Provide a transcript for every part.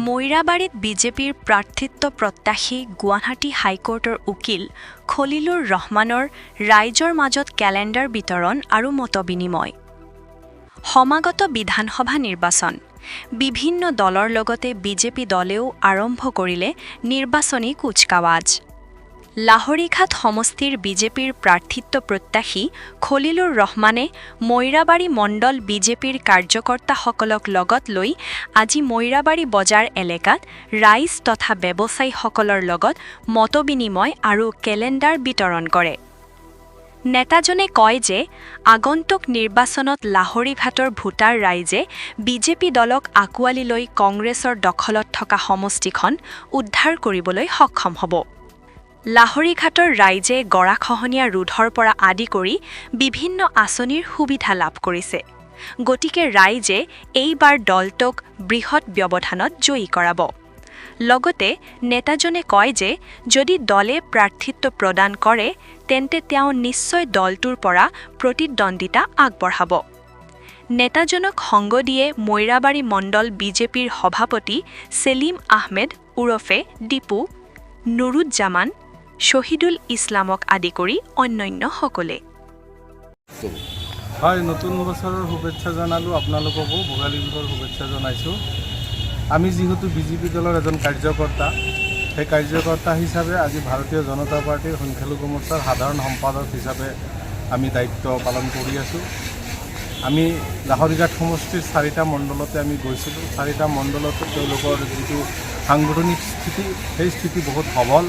মৈৰাবাৰীত বিজেপিৰ প্ৰাৰ্থিত্ব প্ৰত্যাশী গুৱাহাটী হাইকোৰ্টৰ উকিল খলিলুৰ ৰহমানৰ ৰাইজৰ মাজত কেলেণ্ডাৰ বিতৰণ আৰু মতবিনিময়। সমাগত বিধানসভা নিৰ্বাচন বিভিন্ন দলৰ লগতে বিজেপি দলেও আৰম্ভ কৰিলে নিৰ্বাচনী কুচকাৱাজ। লাহৰীঘাট সমষ্টিৰ বিজেপিৰ প্ৰাৰ্থিত্ব প্ৰত্যাশী খলিলুৰ ৰহমানে মৈৰাবাৰী মণ্ডল বিজেপিৰ কাৰ্যকৰ্তাসকলক লগত লৈ আজি মৈৰাবাৰী বজাৰ এলেকাত ৰাইজ তথা ব্যৱসায়ীসকলৰ লগত মতবিনিময় আৰু কেলেণ্ডাৰ বিতৰণ কৰে। নেতাজনে কয় যে আগন্তুক নিৰ্বাচনত লাহৰীঘাটৰ ভোটাৰ ৰাইজে বিজেপি দলক আঁকোৱালি লৈ কংগ্ৰেছৰ দখলত থকা সমষ্টিখন উদ্ধাৰ কৰিবলৈ সক্ষম হ'ব। লাহৰীঘাটৰ ৰাইজে গৰাখহনীয়া ৰোধৰ পৰা আদি কৰি বিভিন্ন আঁচনিৰ সুবিধা লাভ কৰিছে। গতিকে ৰাইজে এইবাৰ দলটোক বৃহৎ ব্যৱধানত জয়ী কৰাব। লগতে নেতাজনে কয় যে যদি দলে প্ৰাৰ্থিত্ব প্ৰদান কৰে তেন্তে তেওঁ নিশ্চয় দলটোৰ পৰা প্ৰতিদ্বন্দ্বিতা আগবঢ়াব। নেতাজনক সংগ দিয়ে মৈৰাবাৰী মণ্ডল বিজেপিৰ সভাপতি ছেলিম আহমেদ ওৰফে দীপু, নুৰুজ্জামান, শহীদুল ইছলামক আদি কৰি অন্যান্যসকলে। হয়, নতুন বছৰৰ শুভেচ্ছা জনালোঁ। আপোনালোককো ভোগালী বিহুৰ শুভেচ্ছা জনাইছোঁ। আমি যিহেতু বিজেপি দলৰ এজন কাৰ্যকৰ্তা, সেই কাৰ্যকৰ্তা হিচাপে আজি ভাৰতীয় জনতা পাৰ্টীৰ সংখ্যালঘু মৰ্চাৰ সাধাৰণ সম্পাদক হিচাপে আমি দায়িত্ব পালন কৰি আছোঁ। আমি লাহৰীঘাট সমষ্টিৰ 4টা মণ্ডলতে আমি গৈছিলোঁ। 4টা মণ্ডলতে তেওঁলোকৰ যিটো সাংগঠনিক স্থিতি, সেই স্থিতি বহুত সবল।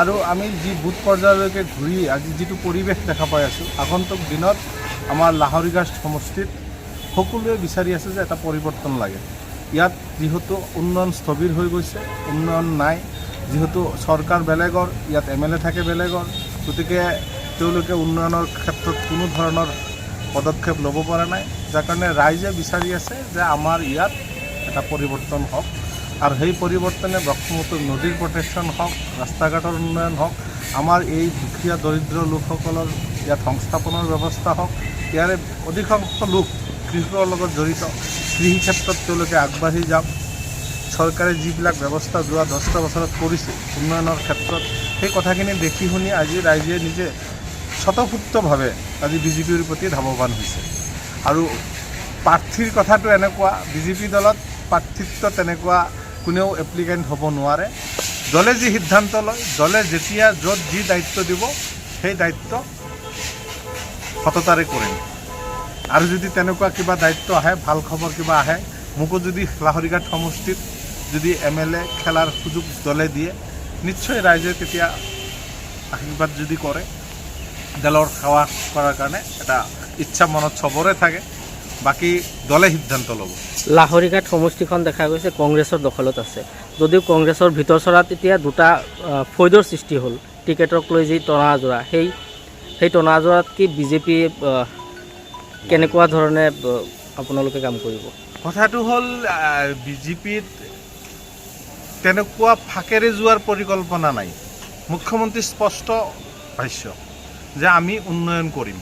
আৰু আমি যি বুথ পৰ্যায়লৈকে ঘূৰি আজি যিটো পৰিৱেশ দেখা পাই আছোঁ, আগন্তুক দিনত আমাৰ লাহৰীঘাট সমষ্টিত সকলোৱে বিচাৰি আছে যে এটা পৰিৱৰ্তন লাগে। ইয়াত যিহেতু উন্নয়ন স্থবিৰ হৈ গৈছে, উন্নয়ন নাই, যিহেতু চৰকাৰ বেলেগৰ, ইয়াত MLA থাকে বেলেগৰ, গতিকে তেওঁলোকে উন্নয়নৰ ক্ষেত্ৰত কোনো ধৰণৰ পদক্ষেপ ল'ব পৰা নাই। যাৰ কাৰণে ৰাইজে বিচাৰি আছে যে আমাৰ ইয়াত এটা পৰিৱৰ্তন হওক, আৰু সেই পৰিৱৰ্তনে ব্ৰহ্মপুত্ৰ নদীৰ প্ৰটেকশ্যন হওক, ৰাস্তা ঘাটৰ উন্নয়ন হওক, আমাৰ এই দুখীয়া দৰিদ্ৰ লোকসকলৰ ইয়াত সংস্থাপনৰ ব্যৱস্থা হওক। ইয়াৰে অধিকাংশ লোক কৃষকৰ লগত জড়িত, কৃষি ক্ষেত্ৰত তেওঁলোকে আগবাঢ়ি যাওক। চৰকাৰে যিবিলাক ব্যৱস্থা যোৱা 10টা বছৰত কৰিছে উন্নয়নৰ ক্ষেত্ৰত, সেই কথাখিনি দেখি শুনি আজি ৰাইজে নিজে স্বতঃস্ফূৰ্তভাৱে আজি বিজেপিৰ প্ৰতি ধাৱবান হৈছে। আৰু প্ৰাৰ্থীৰ কথাটো এনেকুৱা, বিজেপি দলত প্ৰাৰ্থিত্ব তেনেকুৱা কোনেও এপ্লিকেণ্ট হ'ব নোৱাৰে। দলে যি সিদ্ধান্ত লয়, দলে যেতিয়া য'ত যি দায়িত্ব দিব সেই দায়িত্ব সততাৰে কৰিম। আৰু যদি তেনেকুৱা কিবা দায়িত্ব আহে, ভাল খবৰ কিবা আহে, মোকো যদি লাহৰীঘাট সমষ্টিত যদি MLA খেলাৰ সুযোগ দলে দিয়ে, নিশ্চয় ৰাইজে তেতিয়া আশীৰ্বাদ যদি কৰে, দলৰ সেৱা কৰাৰ কাৰণে এটা ইচ্ছা মনত চবৰে থাকে, বাকী দলে সিদ্ধান্ত ল'ব। লাহৰীঘাট সমষ্টিখন দেখা গৈছে কংগ্ৰেছৰ দখলত আছে, যদিও কংগ্ৰেছৰ ভিতৰ চৰাত এতিয়া দুটা ফৈদৰ সৃষ্টি হ'ল। টিকেটক লৈ যি টনা আজোৰা, সেই টনা আজোৰাত কি বিজেপি কেনেকুৱা ধৰণে আপোনালোকে কাম কৰিব? কথাটো হ'ল বিজেপিত তেনেকুৱা ফাকেৰে যোৱাৰ পৰিকল্পনা নাই। মুখ্যমন্ত্ৰী স্পষ্ট ভাষ্য যে আমি উন্নয়ন কৰিম,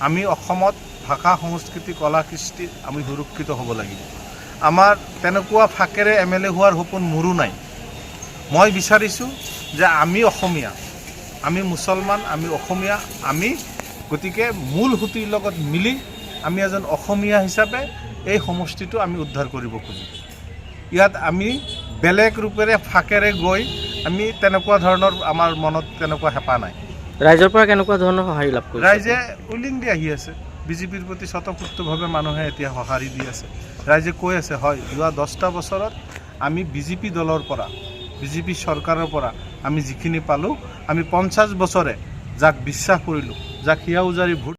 আমি অসমত ভাষা সংস্কৃতি কলা কৃষ্টি আমি সুৰক্ষিত হ'ব লাগিব। আমাৰ তেনেকুৱা ফাকেৰে MLA হোৱাৰ সপোন মোৰো নাই। মই বিচাৰিছোঁ যে আমি অসমীয়া, আমি মুছলমান, আমি অসমীয়া, আমি গতিকে মূল সুঁতিৰ লগত মিলি আমি এজন অসমীয়া হিচাপে এই সমষ্টিটো আমি উদ্ধাৰ কৰিব খোজোঁ। ইয়াত আমি বেলেগ ৰূপেৰে ফাকেৰে গৈ আমি তেনেকুৱা ধৰণৰ আমাৰ মনত তেনেকুৱা হেঁপাহ নাই। ৰাইজৰ পৰা কেনেকুৱা ধৰণৰ সঁহাৰি লাভ কৰিছে? ৰাইজে উইলিং দি আহি আছে, বিজেপিৰ প্ৰতি স্বতঃস্ফূৰ্তভাৱে মানুহে এতিয়া সঁহাৰি দি আছে। ৰাইজে কৈ আছে, হয়, যোৱা 10টা বছৰত আমি বিজেপি দলৰ পৰা, বিজেপি চৰকাৰৰ পৰা আমি যিখিনি পালোঁ, আমি 50 বছৰে যাক বিশ্বাস কৰিলোঁ, যাক হিয়া উজাৰি ভোট,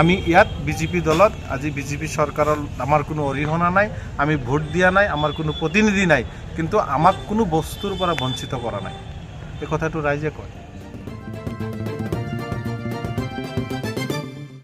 আমি ইয়াত বিজেপি দলত আজি বিজেপি চৰকাৰৰ আমাৰ কোনো অৰিহণা নাই, আমি ভোট দিয়া নাই, আমাৰ কোনো প্ৰতিনিধি নাই, কিন্তু আমাক কোনো বস্তুৰ পৰা বঞ্চিত কৰা নাই। এই কথাটো ৰাইজে কয়।